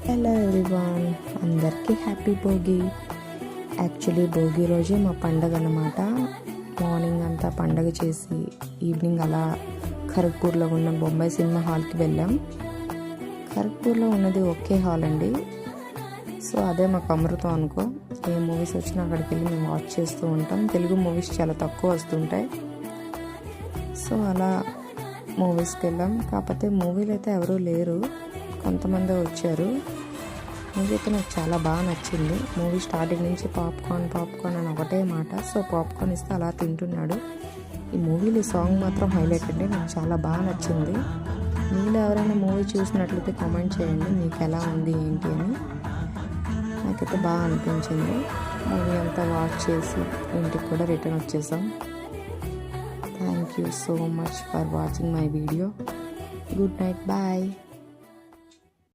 Hello everyone, అందరికీ happy Bhogi. Actually Bhogi రోజే మా పండగ అన్నమాట. మార్నింగ్ అంతా పండగ చేసి ఈవినింగ్ అలా ఖరగ్పూర్లో ఉన్న బొంబాయి సినిమా హాల్కి వెళ్ళాం. ఖరగ్పూర్లో ఉన్నది ఒకే హాల్ అండి. సో అదే మాకు అమృతం అనుకో. ఏ మూవీస్ వచ్చినా అక్కడికి వెళ్ళి మేము వాచ్ చేస్తూ ఉంటాం. తెలుగు మూవీస్ చాలా తక్కువ వస్తుంటాయి. సో అలా మూవీస్కి వెళ్ళాం. కాకపోతే మూవీలు అయితే ఎవరూ లేరు, కొంతమంది వచ్చారు. మూవీ అయితే నాకు చాలా బాగా నచ్చింది. మూవీ స్టార్టింగ్ నుంచి పాప్కార్న్ అని ఒకటే మాట. సో పాప్కార్న్ ఇస్తే అలా తింటున్నాడు. ఈ మూవీలో సాంగ్ మాత్రం హైలైట్ అండి, నాకు చాలా బాగా నచ్చింది. మీలో ఎవరైనా మూవీ చూసినట్లయితే కామెంట్ చేయండి మీకు ఎలా ఉంది ఏంటి అని. నాకైతే బాగా అనిపించింది. మూవీ అంతా వాచ్ చేసి ఇంటికి కూడా రిటర్న్ వచ్చేసాం. Thank you so much for watching my video. Good night, bye.